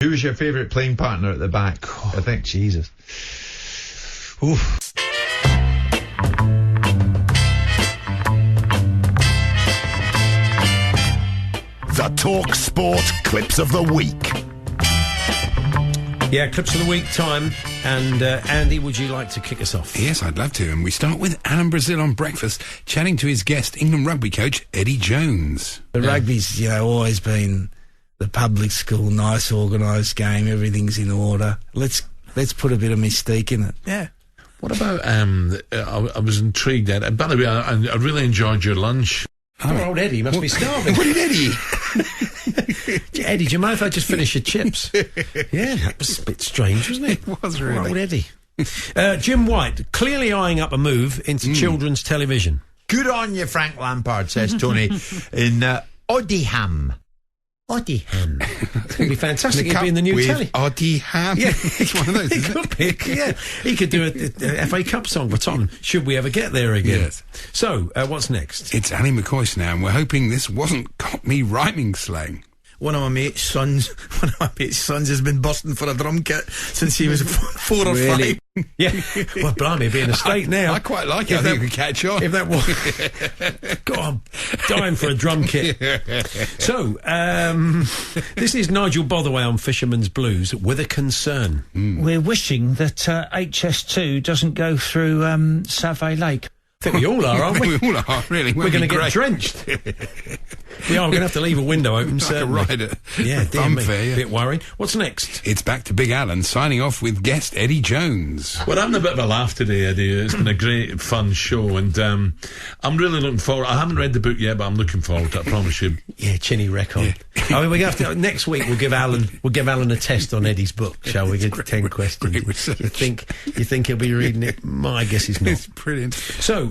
Who was your favourite playing partner at the back? Oh, I think. Jesus. Oof. The talkSPORT Clips of the Week. Yeah, Clips of the Week time. And Andy, would you like to kick us off? Yes, I'd love to. And we start with Alan Brazil on breakfast, chatting to his guest, England rugby coach Eddie Jones. The rugby's, always been the public school, nice organised game. Everything's in order. Let's put a bit of mystique in it. Yeah. What about, I was intrigued at, by the way, I really enjoyed your lunch. Poor old Eddie must be starving. What did Eddie? Eddie, do you mind if I just finish your chips? Yeah, that was a bit strange, wasn't it? It was really. Poor old Eddie. Jim White, clearly eyeing up a move into children's television. Good on you, Frank Lampard, says Tony, in Oddiham. Oddiham. It's going to be fantastic. He'd be in the new telly. Oddiham. Yeah, it's one of those. He could be. Yeah, he could do a FA Cup song for Tottenham. Should we ever get there again? Yes. So, what's next? It's Annie McCoy's now, and we're hoping this wasn't Cockney rhyming slang. One of my mate's sons has been busting for a drum kit since he was 4 or 5. Yeah. Well, blimey, it'd be in a state now. I quite like it. I think it could catch on. If that was... God, I'm dying for a drum kit. So, this is Nigel Botherway on Fisherman's Blues with a concern. We're wishing that HS2 doesn't go through Savay Lake. I think we all are, aren't we? We all are, really. We're going to get drenched. We are. We're going to have to leave a window open, certainly. Like a ride at yeah, dear me. Funfair, yeah. Bit worrying. What's next? It's back to Big Alan, signing off with guest Eddie Jones. We're having a bit of a laugh today, Eddie. It's been a great, fun show, and I'm really looking forward. I haven't read the book yet, but I'm looking forward to it, I promise you. Yeah, chinny record. Yeah. I mean, we have to next week. We'll give Alan a test on Eddie's book, shall we? Get 10 questions. Great research. You think he'll be reading it? My guess is not. It's brilliant. So,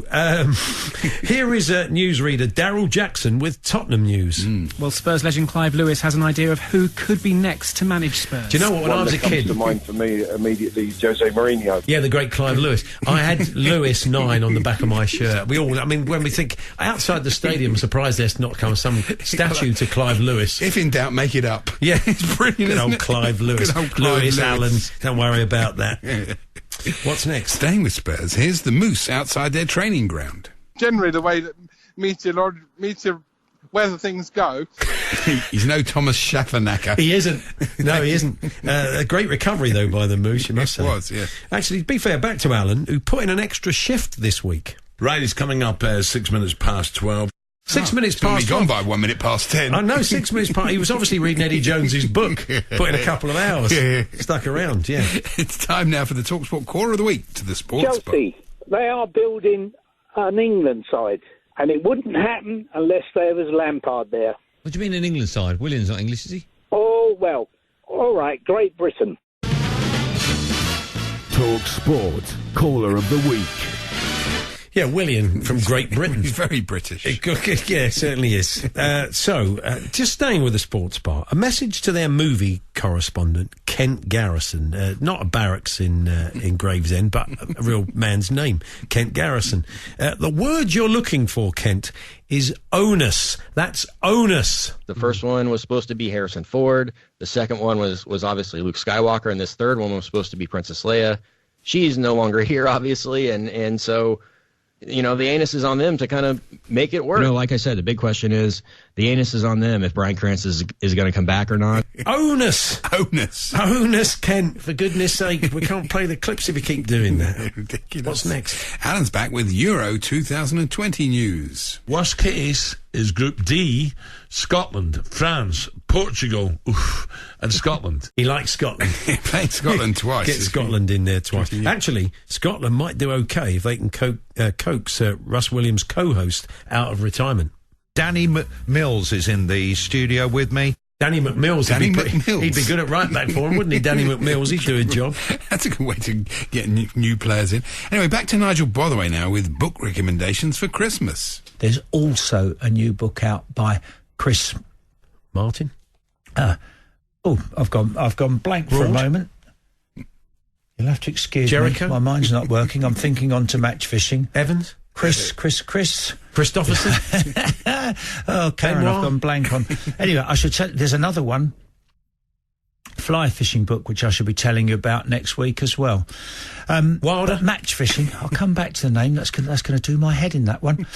here is newsreader Daryl Jackson with Tottenham news. Well, Spurs legend Clive Lewis has an idea of who could be next to manage Spurs. Do you know what? When I was a kid, to mind for me immediately Jose Mourinho. Yeah, the great Clive Lewis. I had Lewis 9 on the back of my shirt. We all, I mean, when we think outside the stadium, I'm surprised there's not come some statue to Clive Lewis. If in doubt, make it up. Yeah, it's brilliant. Good old Clive Lewis. Good old Clive Lewis. Allen. Don't worry about that. Yeah. What's next? Staying with Spurs, here's the Moose outside their training ground. Generally, the way that meteor weather things go. He's no Thomas Schaffernacker. He isn't. No, he isn't. A great recovery, though, by the Moose, you must say. It was, yeah. Actually, to be fair, back to Alan, who put in an extra shift this week. Right, it's coming up 6 minutes past 12. 6 minutes It's only past gone by 1 minute past 10. I know, 6 minutes past. He was obviously reading Eddie Jones's book. Put in a couple of hours. Yeah. Stuck around, yeah. It's time now for the TalkSPORT Caller of the Week to the Sports Chelsea, they are building an England side, and it wouldn't happen unless there was Lampard there. What do you mean an England side? William's not English, is he? Oh, well, all right, Great Britain. TalkSPORT Caller of the Week. Yeah, William from Great Britain. He's very British. Yeah, it certainly is. Just staying with the sports part, a message to their movie correspondent, Kent Garrison. Not a barracks in Gravesend, but a real man's name, Kent Garrison. The word you're looking for, Kent, is onus. That's onus. The first one was supposed to be Harrison Ford. The second one was obviously Luke Skywalker, and this third one was supposed to be Princess Leia. She's no longer here, obviously, and so... You know, the anus is on them to kind of make it work. You know, like I said, the big question is, the anus is on them if Bryan Cranston is going to come back or not. Onus! Onus! Onus, Kent, for goodness sake. We can't play the clips if you keep doing that. Ridiculous. What's next? Alan's back with Euro 2020 news. Worst case is Group D, Scotland, France, Portugal, and Scotland. He likes Scotland. He played Scotland twice. Get Scotland in there twice. Actually, Scotland might do okay if they can coax Russ Williams' co-host out of retirement. Danny McMills is in the studio with me. Danny McMills. He'd be good at right back for him, wouldn't he? Danny McMills, he'd do a job. That's a good way to get new players in. Anyway, back to Nigel Botherway now with book recommendations for Christmas. There's also a new book out by Chris Martin. I've gone blank for a moment. You'll have to excuse Jericho? me. My mind's not working. I'm thinking on to match fishing. Evans? Chris. Christopherson? Oh, Karen, I've gone blank on. Anyway, I should say there's another one. fly fishing book, which I shall be telling you about next week as well. Wilder match fishing. I'll come back to the name. That's going to do my head in that one.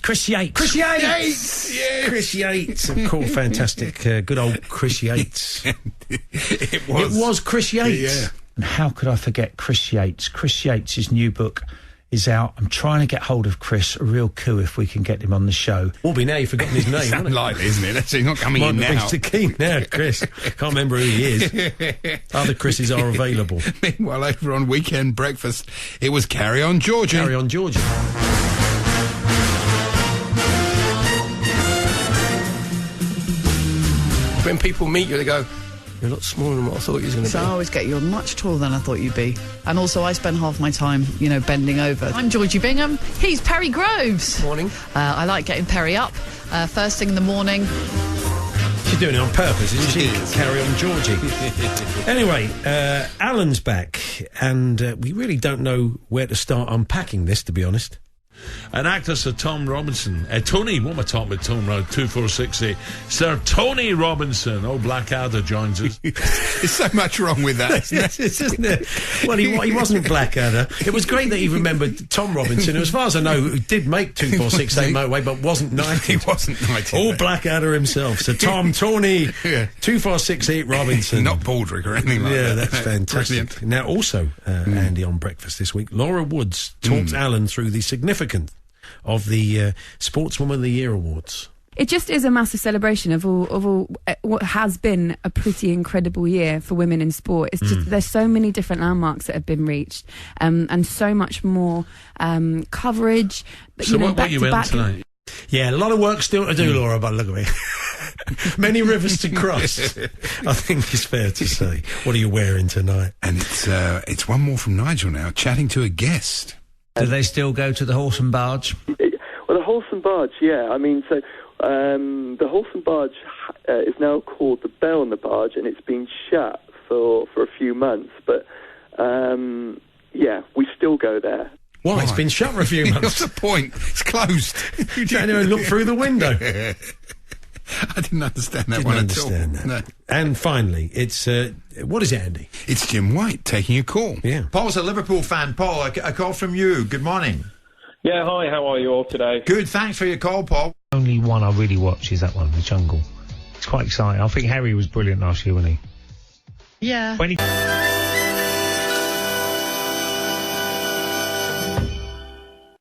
Chris Yates. Chris Yates. Yes. Chris Yates, of course, fantastic. Good old Chris Yates. It was Chris Yates. Yeah. And how could I forget Chris Yates? Chris Yates' new book is out. I'm trying to get hold of Chris. A real coup if we can get him on the show. Will be now. You've forgotten his name. It's unlikely, isn't it? He's not coming Might in be now. Mr. King now, Chris. Can't remember who he is. Other Chris's are available. Meanwhile, over on Weekend Breakfast, it was Carry On Georgie. Carry On Georgie. When people meet you, they go, "You're a lot smaller than what I thought you was going to So be." I always get you're much taller than I thought you'd be. And also I spend half my time, bending over. I'm Georgie Bingham. He's Perry Groves. Morning. I like getting Perry up first thing in the morning. She's doing it on purpose, isn't she? Carry On Georgie. Anyway, Alan's back, and we really don't know where to start unpacking this, to be honest. An actor, Sir Tom Robinson. Tony, what am I talking about? Tom, 2468. Sir Tony Robinson. Oh, Blackadder joins us. There's so much wrong with that. Yes, isn't there? Well, he wasn't Blackadder. It was great that he remembered Tom Robinson, who, as far as I know, did make 2468 motorway, but wasn't knighted. He wasn't knighted. All Blackadder himself. So Tom, Tony, 2468 Robinson. Not Baldrick or anything like that. Yeah, that's fantastic. Brilliant. Now, also, Andy, on Breakfast this week, Laura Woods talked Alan through the significance of the Sportswoman of the Year Awards. It just is a massive celebration of all what has been a pretty incredible year for women in sport. It's just there's so many different landmarks that have been reached, and so much more coverage. So what are you in tonight? Yeah, a lot of work still to do, Laura, but look at me. Many rivers to cross, I think is fair to say. What are you wearing tonight? And it's one more from Nigel now, chatting to a guest. Do they still go to the Horse and Barge? Well, the Horse and Barge, yeah. I mean, so the Horse and Barge is now called the Bell and the Barge, and it's been shut for a few months. But, yeah, we still go there. Why? It's been shut for a few months. What's the point? It's closed. You don't even look through the window. I didn't understand that one at all. No. And finally, it's what is it, Andy? It's Jim White taking a call. Yeah. Paul's a Liverpool fan. Paul, a call from you. Good morning. Yeah, hi, how are you all today? Good, thanks for your call, Paul. Only one I really watch is that one, The Jungle. It's quite exciting. I think Harry was brilliant last year, wasn't he? Yeah. When he